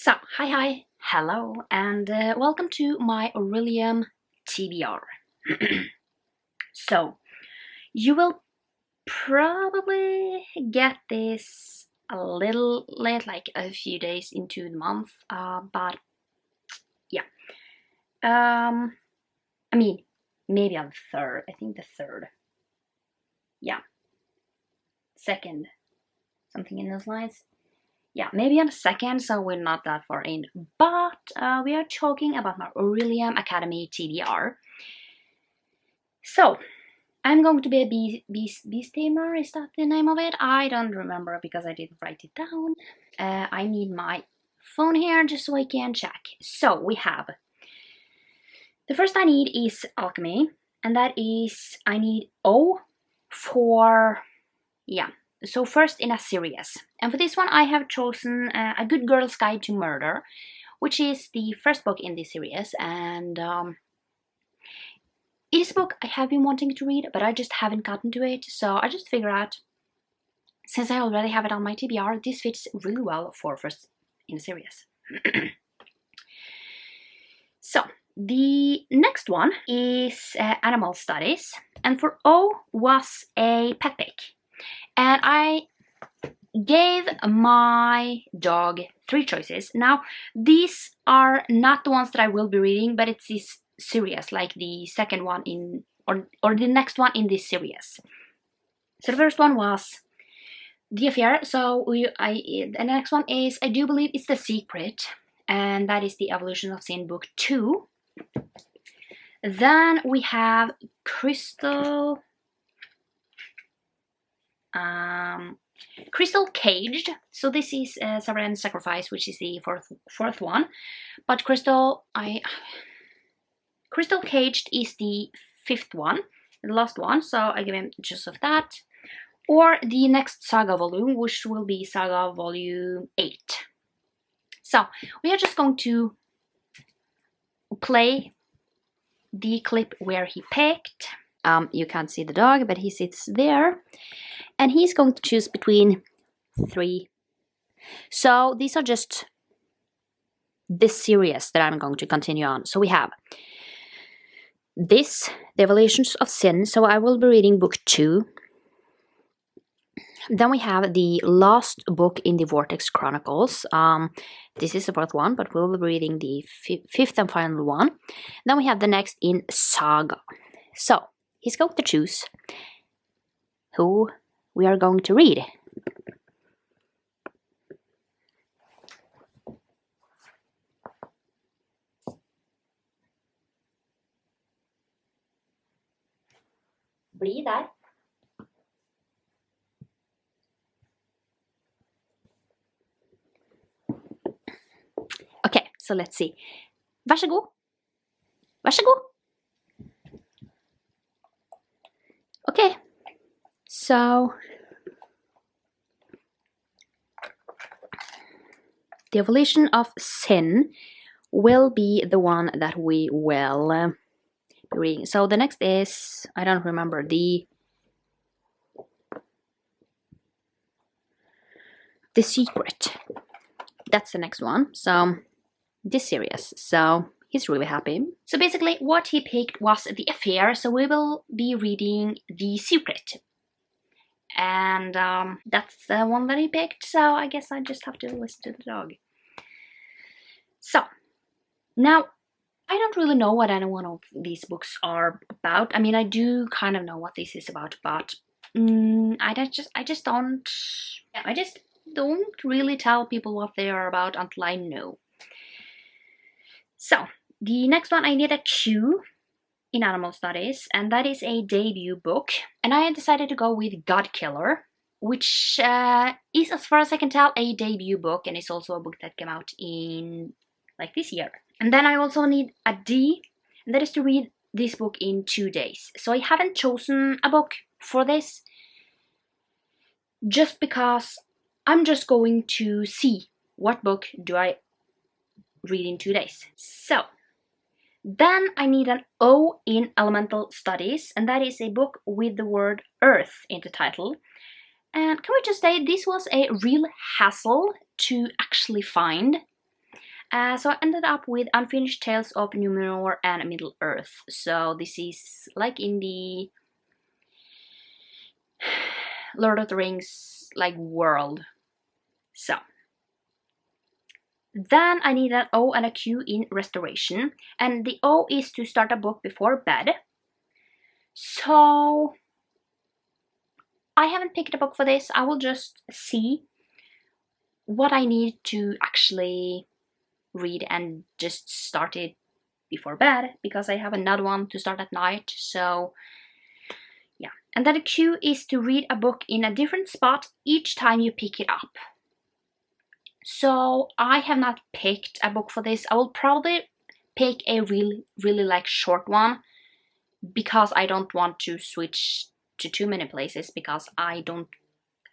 So, hi, hello, and welcome to my Orilium TBR. So, you will probably get this a little late, like a few days into the month, but yeah. I mean, maybe on the 3rd, I think the 3rd. Yeah. 2nd, something in those lines. Yeah, maybe on the 2nd, so we're not that far in. But we are talking about my Orilium Academy TBR. So, I'm going to be a beast tamer, is that the name of it? I don't remember because I didn't write it down. I need my phone here just so I can check. So, we have... The first I need is alchemy, and that is... I need O for... Yeah. So first in a series, and for this one I have chosen A Good Girl's Guide to Murder, which is the first book in this series, and it is a book I have been wanting to read, but I just haven't gotten to it, so I just figured out, since I already have it on my TBR, this fits really well for first in a series. So, the next one is Animal Studies, and for O was a pet pick. And I gave my dog 3 choices. Now, these are not the ones that I will be reading, but it's this series, like the second one in, or the next one in this series. So the first one was The Affair. So the next one is, I do believe it's The Secret, and that is the Evolution of Sin book 2. Then we have Crystal Caged. So this is Sovereign Sacrifice, which is the fourth one. But Crystal Caged is the 5th one, the last one. So I give him just of that. Or the next saga volume, which will be Saga Volume 8. So we are just going to play the clip where he picked. You can't see the dog, but he sits there. And he's going to choose between 3. So these are just this series that I'm going to continue on. So we have this, The Evolutions of Sin. So I will be reading book 2. Then we have the last book in the Vortex Chronicles. This is the 4th one, but we'll be reading the 5th and final one. Then we have the next in Saga. So he's going to choose who we are going to read. Bli der. Okay, so let's see. Vær så god. Vær så god. Okay, so The Evolution of Sin will be the one that we will be reading. So the next is, I don't remember, The Secret. That's the next one. So this series. So he's really happy. So basically what he picked was The Affair. So we will be reading The Secret. And that's the one that he picked. So I guess I just have to listen to the dog. So now I don't really know what any one of these books are about. I mean, I do kind of know what this is about, but I just don't really tell people what they are about until I know. So the next one, I need a Q in Animal Studies, and that is a debut book. And I decided to go with God Killer, which is, as far as I can tell, a debut book, and it's also a book that came out in like this year. And then I also need a D, and that is to read this book in 2 days. So I haven't chosen a book for this, just because I'm just going to see what book do I read in 2 days. So then I need an O in Elemental Studies, and that is a book with the word Earth in the title. And can we just say this was a real hassle to actually find. So I ended up with Unfinished Tales of Numenor and Middle-earth. So this is like in the Lord of the Rings like world. So then I need an O and a Q in restoration, and the O is to start a book before bed. So I haven't picked a book for this. I will just see what I need to actually read and just start it before bed, because I have another one to start at night. So yeah, and then the Q is to read a book in a different spot each time you pick it up. So I have not picked a book for this. I will probably pick a really like short one, because I don't want to switch to too many places, because I don't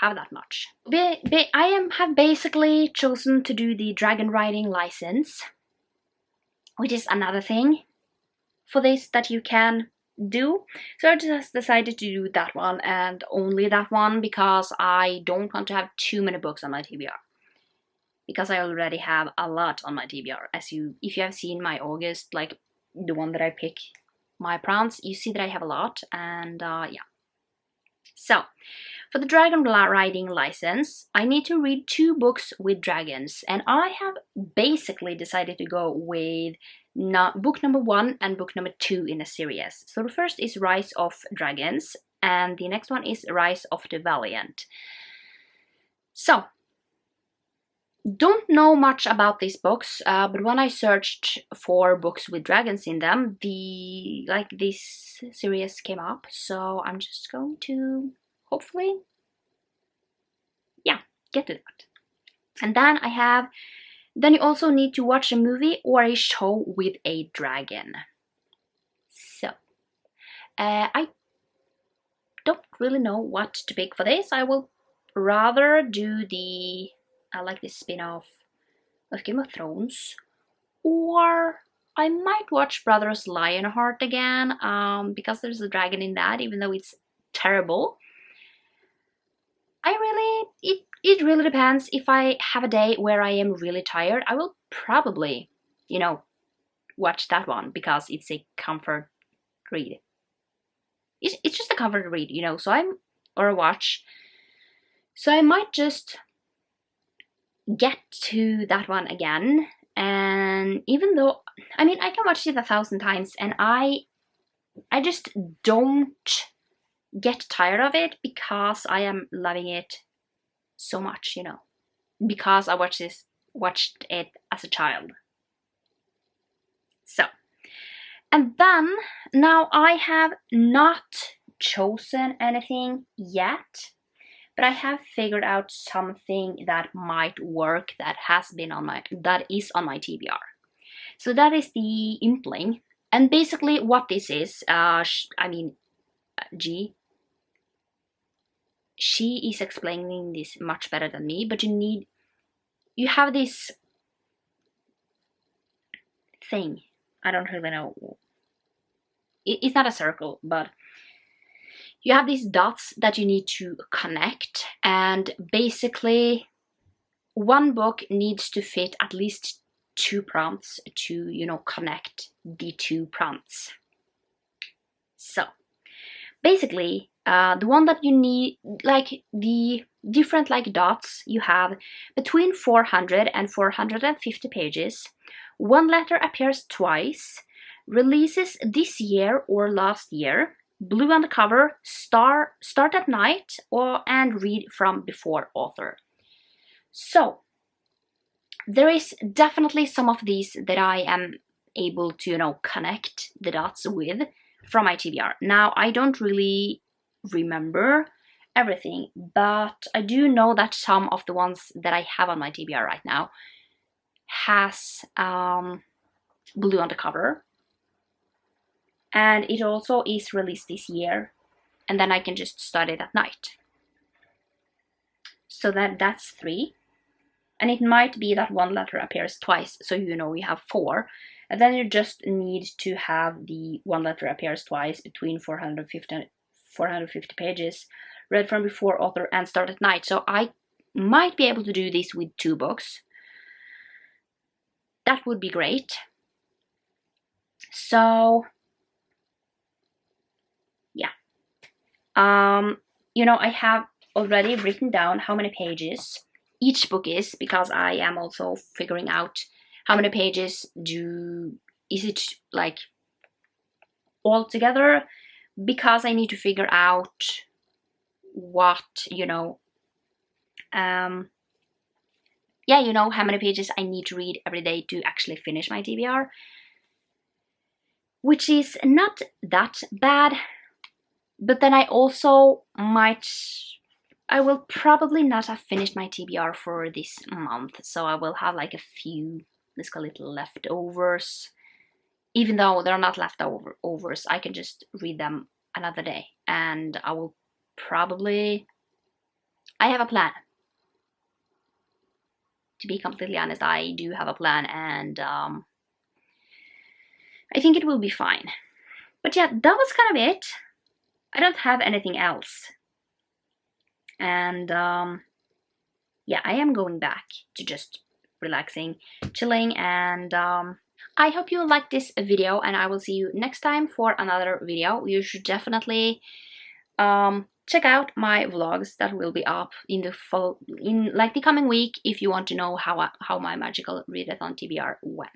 have that much. I have basically chosen to do the dragon riding license, which is another thing for this that you can do. So I just decided to do that one and only that one, because I don't want to have too many books on my TBR. Because I already have a lot on my TBR. If you have seen my August, like the one that I pick my prawns, you see that I have a lot, and yeah. So, for the dragon riding license, I need to read 2 books with dragons, and I have basically decided to go with book number 1 and book number 2 in a series. So the first is Rise of Dragons, and the next one is Rise of the Valiant. So, don't know much about these books, but when I searched for books with dragons in them, this series came up. So I'm just going to hopefully, yeah, get to that. And then you also need to watch a movie or a show with a dragon. So I don't really know what to pick for this. I will rather do the spin-off of Game of Thrones, or I might watch Brothers Lionheart again, because there's a dragon in that, even though it's terrible. It really depends. If I have a day where I am really tired, I will probably, watch that one, because it's a comfort read. It's just a comfort read, or a watch. So I might just get to that one again. And even though, I can watch it 1,000 times, and I just don't get tired of it, because I am loving it so much, because I watched it as a child. So, and then now I have not chosen anything yet, but I have figured out something that might work, that is on my TBR. So that is the Impling, and basically what this is, G, she is explaining this much better than me, but you have this thing, I don't really know, it's not a circle, but you have these dots that you need to connect, and basically one book needs to fit at least 2 prompts to, connect the 2 prompts. So basically, the one that you need, like the different dots you have between 400 and 450 pages. One letter appears twice, releases this year or last year, blue on the cover, start at night, and read from before author. So there is definitely some of these that I am able to connect the dots with from my TBR. Now I don't really remember everything, but I do know that some of the ones that I have on my TBR right now has blue on the cover, and it also is released this year, and then I can just start it at night. So that's 3, and it might be that one letter appears twice, so you have 4, and then you just need to have the one letter appears twice between 450 pages, read from before author, and start at night. So I might be able to do this with 2 books. that would be great. So yeah, you know, I have already written down how many pages each book is, because I am also figuring out how many pages is it like all together, because I need to figure out what, you know, yeah, you know, how many pages I need to read every day to actually finish my TBR, which is not that bad. But then I also I will probably not have finished my TBR for this month, so I will have like a few, let's call it leftovers. Even though they're not leftovers, I can just read them another day, and I will probably, I have a plan. To be completely honest, I do have a plan, and I think it will be fine. But yeah, that was kind of it. I don't have anything else. And yeah, I am going back to just relaxing, chilling, and I hope you liked this video, and I will see you next time for another video. You should definitely check out my vlogs that will be up in the coming week if you want to know how my magical readathon TBR went.